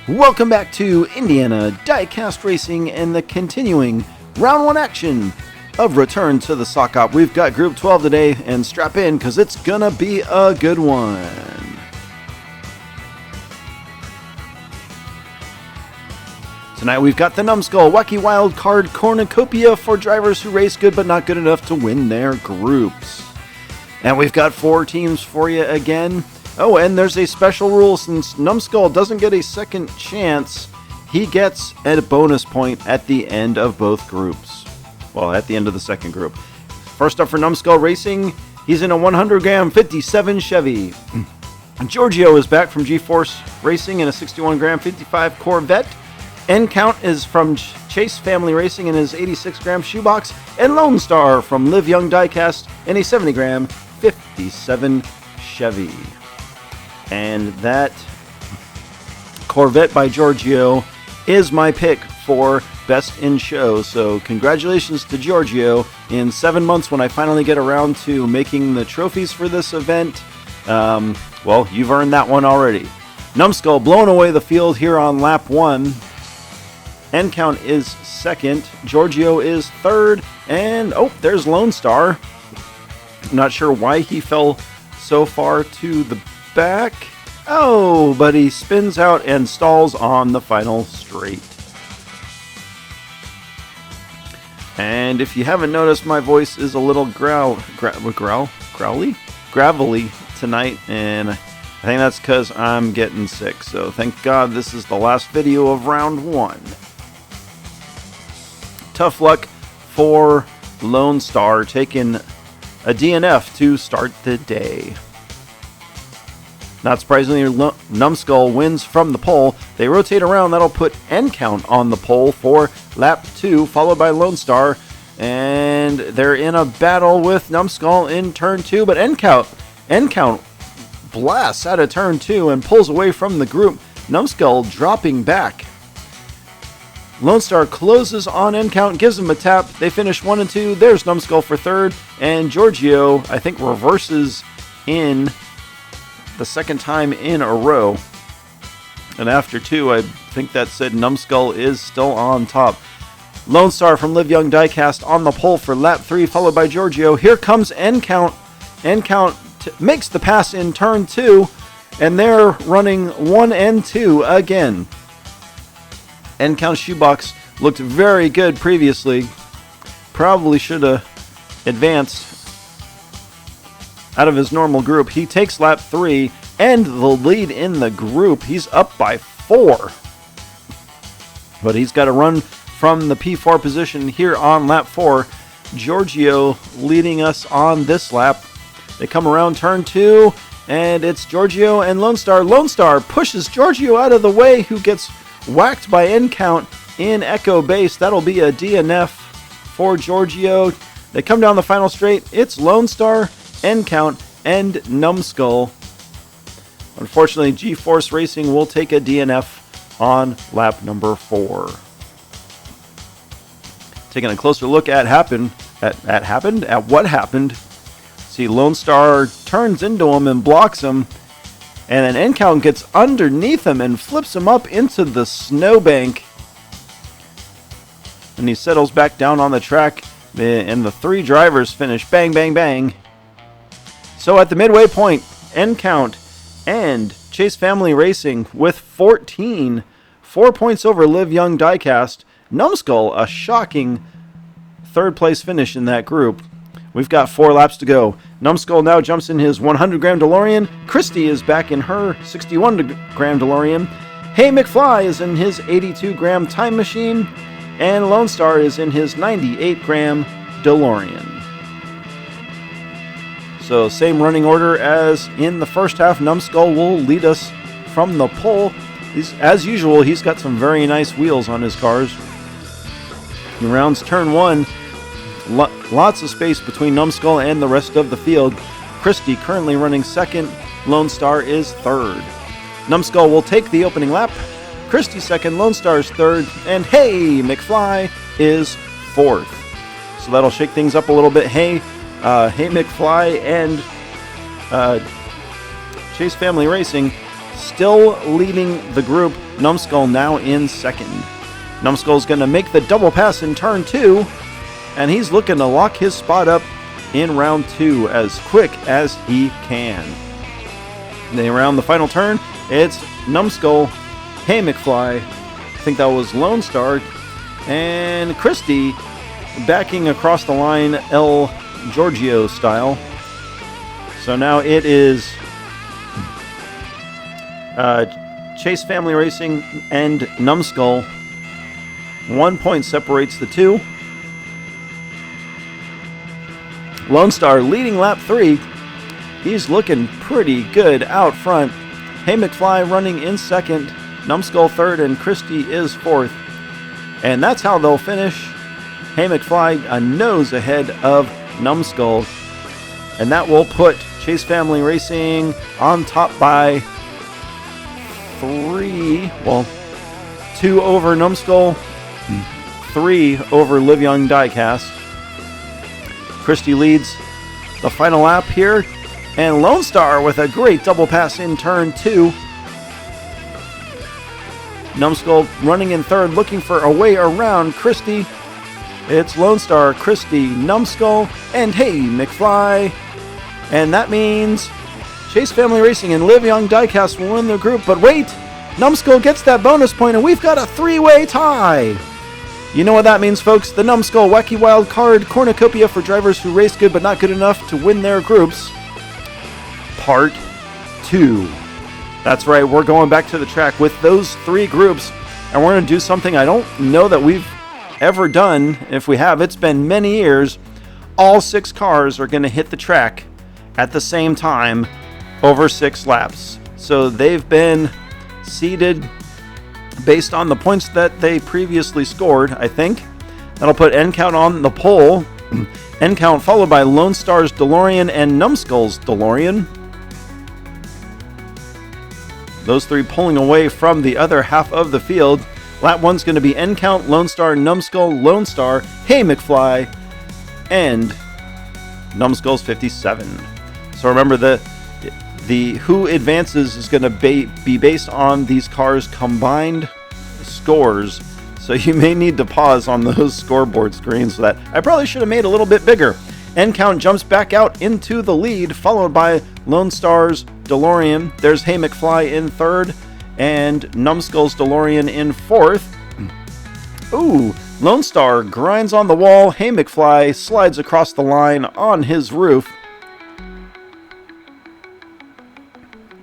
Welcome back to Indiana Diecast Racing and the continuing Round 1 action of Return to the Sock Hop. We've got Group 12 today, and strap in because it's gonna be a good one. Tonight we've got the Numbskull Wacky Wildcard Cornucopia for drivers who race good but not good enough to win their groups. And we've got 4 teams for you again. Oh, and there's a special rule. Since Numbskull doesn't get a second chance, he gets a bonus point at the end of both groups. Well, at the end of the second group. First up for Numbskull Racing, he's in a 100-gram 57 Chevy. Giorgio is back from G-Force Racing in a 61-gram 55 Corvette. End count is from Chase Family Racing in his 86-gram shoebox. And Lone Star from Live Young Diecast in a 70-gram 57 Chevy. And that Corvette by Giorgio is my pick for Best in Show. So congratulations to Giorgio. In 7 months, when I finally get around to making the trophies for this event, well, you've earned that one already. Numbskull blowing away the field here on lap 1. End count is second. Giorgio is third. And, oh, there's Lone Star. Not sure why he fell so far to the back. Oh, but he spins out and stalls on the final straight. And if you haven't noticed, my voice is a little gravelly tonight, and I think that's because I'm getting sick. So thank God this is the last video of round 1. Tough luck for Lone Star taking a DNF to start the day. Not surprisingly, Numbskull wins from the pole. They rotate around. That'll put end count on the pole for lap 2, followed by Lone Star. And they're in a battle with Numbskull in turn 2, but end count blasts out of turn 2 and pulls away from the group. Numbskull dropping back. Lone Star closes on end count, gives him a tap. They finish 1 and 2. There's Numbskull for third, and Giorgio, I think, reverses in the second time in a row. And after 2, I think that said Numbskull is still on top. Lone Star from Live Young Diecast on the pole for lap 3, followed by Giorgio. Here comes end count. End count makes the pass in turn 2, and they're running 1 and 2 again. End count shoebox looked very good previously. Probably should have advanced out of his normal group. He takes lap 3 and the lead in the group. He's up by 4. But he's got to run from the P4 position here on lap 4. Giorgio leading us on this lap. They come around turn 2, and it's Giorgio and Lone Star. Lone Star pushes Giorgio out of the way, who gets whacked by end count in Echo Base. That'll be a DNF for Giorgio. They come down the final straight. It's Lone Star, end count, and Numbskull. Unfortunately, G-Force Racing will take a DNF on lap number 4. Taking a closer look at what happened. See, Lone Star turns into him and blocks him, and then end count gets underneath him and flips him up into the snowbank. And he settles back down on the track, and the 3 drivers finish bang, bang, bang. So at the midway point, end count and Chase Family Racing with 14, 4 points over Live Young Diecast. Numbskull, a shocking third place finish in that group. We've got 4 laps to go. Numbskull now jumps in his 100-gram Delorean. Christy is back in her 61-gram Delorean. Hey McFly is in his 82-gram Time Machine. And Lone Star is in his 98-gram DeLorean. So same running order as in the first half. Numbskull will lead us from the pole. As usual, he's got some very nice wheels on his cars. He rounds turn 1. Lots of space between Numbskull and the rest of the field. Christy currently running second. Lone Star is third. Numbskull will take the opening lap. Christy second, Lone Star's third, and Hey McFly is fourth. So that'll shake things up a little bit. Hey McFly and Chase Family Racing still leading the group. Numbskull now in second. Numbskull's going to make the double pass in turn 2, and he's looking to lock his spot up in round 2 as quick as he can. They round the final turn. It's Numbskull, Hey McFly, I think that was Lone Star, and Christie backing across the line El Giorgio style. So now it is Chase Family Racing and Numbskull. 1 point separates the two. Lone Star leading lap 3. He's looking pretty good out front. Hey McFly running in second, Numbskull third, and Christie is fourth. And that's how they'll finish. Hey McFly a nose ahead of Numbskull. And that will put Chase Family Racing on top by 3. Well, 2 over Numbskull, 3 over Live Young Diecast. Christie leads the final lap here. And Lone Star with a great double pass in turn 2. Numbskull running in third, looking for a way around Christie. It's Lone Star, Christie, Numbskull, and Hey McFly. And that means Chase Family Racing and Live Young Diecast will win the group. But wait, Numbskull gets that bonus point, and we've got a 3-way tie. You know what that means, folks? The Numbskull Wacky Wild Card Cornucopia for drivers who race good but not good enough to win their groups. Part 2. That's right, we're going back to the track with those 3 groups, and we're going to do something I don't know that we've ever done. If we have, it's been many years. All 6 cars are going to hit the track at the same time over 6 laps. So they've been seeded based on the points that they previously scored, I think. That'll put N-Count on the pole. N-Count followed by Lone Star's Delorean and Numbskull's Delorean. Those 3 pulling away from the other half of the field. Lap 1's going to be N-Count, Lone Star, Numbskull, Lone Star, Hey McFly, and Numbskull's 57. So remember, the who advances is going to be based on these cars' combined scores. So you may need to pause on those scoreboard screens. So that I probably should have made a little bit bigger. N-Count jumps back out into the lead, followed by Lone Star's Delorean. There's Hey McFly in third, and Numbskull's Delorean in fourth. Ooh, Lone Star grinds on the wall. Hey McFly slides across the line on his roof.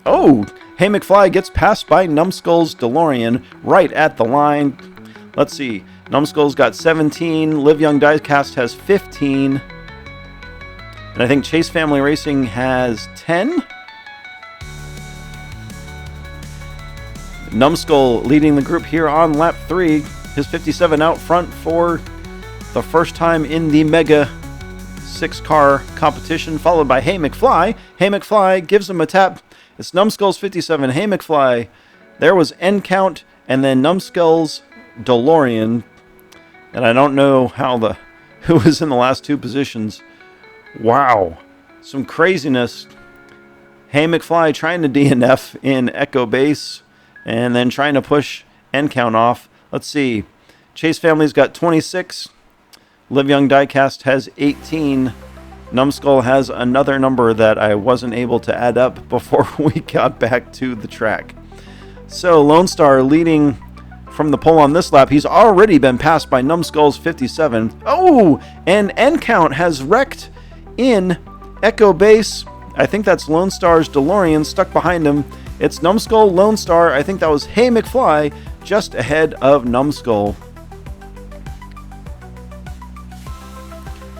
Oh, Hey McFly gets passed by Numbskull's Delorean right at the line. Let's see. Numbskull's got 17. Live Young Diecast has 15. And I think Chase Family Racing has 10. Numbskull leading the group here on lap 3. His 57 out front for the first time in the Mega 6-car competition, followed by Hey McFly. Hey McFly gives him a tap. It's Numbskull's 57. Hey McFly. There was N-Count, and then Numbskull's Delorean. And I don't know who was in the last 2 positions. Wow, some craziness. Hey McFly trying to DNF in Echo Base and then trying to push N-Count off. Let's see. Chase Family's got 26. Live Young Diecast has 18. Numbskull has another number that I wasn't able to add up before we got back to the track. So Lone Star leading from the pole on this lap. He's already been passed by Numbskull's 57. Oh, and N-Count has wrecked in Echo Base. I think that's Lone Star's Delorean stuck behind him. It's Numbskull, Lone Star. I think that was Hey McFly just ahead of Numbskull.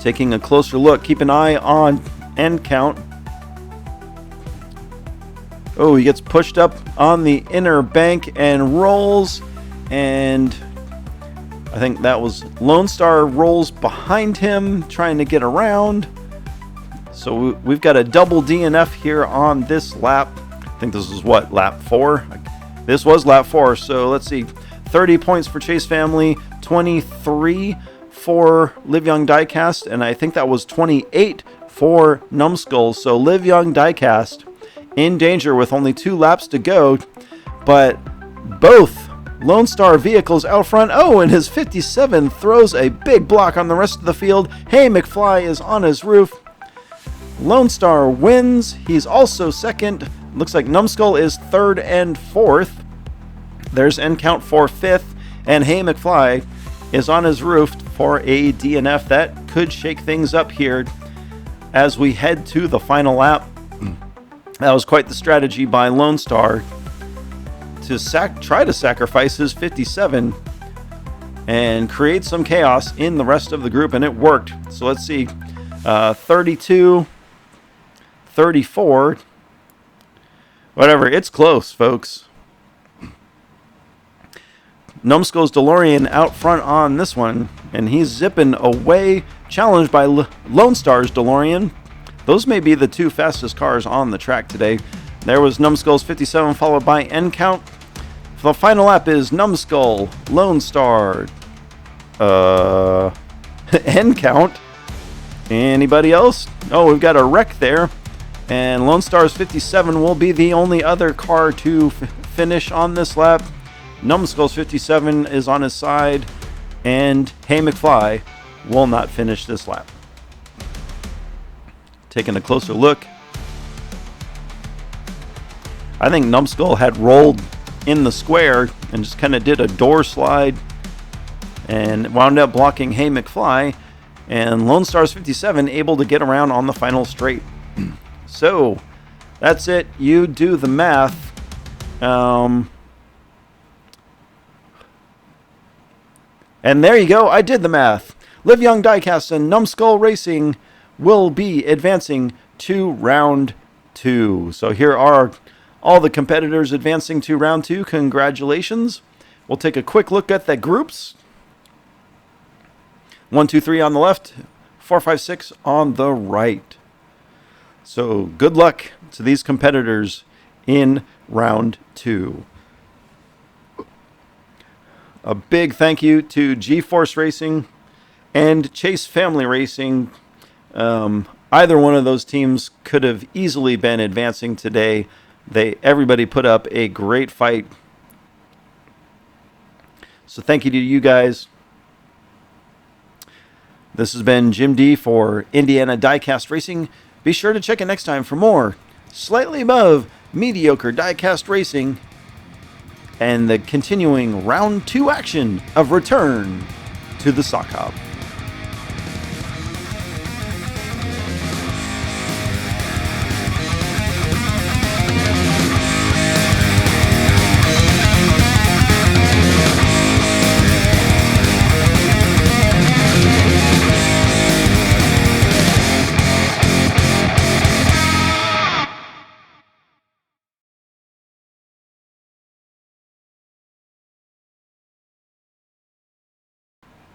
Taking a closer look, keep an eye on N-Count. Oh, he gets pushed up on the inner bank and rolls. And I think that was Lone Star rolls behind him, trying to get around. So we've got a double DNF here on this lap. I think this is what, lap 4? This was lap 4, so let's see. 30 points for Chase Family, 23 for Live Young Diecast, and I think that was 28 for Numbskull. So Live Young Diecast in danger with only 2 laps to go, but both Lone Star vehicles out front. Oh, and his 57 throws a big block on the rest of the field. Hey, McFly is on his roof. Lone Star wins. He's also second. Looks like Numbskull is third and fourth. There's N count for fifth. And Hey, McFly is on his roof for a DNF. That could shake things up here as we head to the final lap. That was quite the strategy by Lone Star to try to sacrifice his 57 and create some chaos in the rest of the group, and it worked. So let's see, 32, 34, whatever. It's close, folks. Numbskull's Delorean out front on this one, and he's zipping away, challenged by Lone Star's Delorean. Those may be the 2 fastest cars on the track today. There was Numbskull's 57, followed by N count. The final lap is Numbskull, Lone Star, N count. Anybody else? Oh, we've got a wreck there. And Lone Star's 57 will be the only other car to finish on this lap. Numbskull's 57 is on his side. And Hey McFly will not finish this lap. Taking a closer look, I think Numbskull had rolled in the square and just kind of did a door slide and wound up blocking Hey McFly, and Lone Star's 57 able to get around on the final straight. So that's it. You do the math. And there you go. I did the math. Live Young Diecast and Numbskull Racing will be advancing to round 2. So here are all the competitors advancing to round 2. Congratulations. We'll take a quick look at the groups. 1, 2, 3 on the left, 4, 5, 6 on the right. So good luck to these competitors in round 2. A big thank you to G-Force Racing and Chase Family Racing. Either one of those teams could have easily been advancing today. Everybody put up a great fight. So thank you to you guys. This has been Jim D for Indiana Diecast Racing. Be sure to check it next time for more slightly above mediocre diecast racing and the continuing round 2 action of Return to the Sock Hop.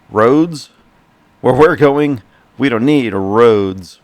Roads? Where we're going, we don't need roads.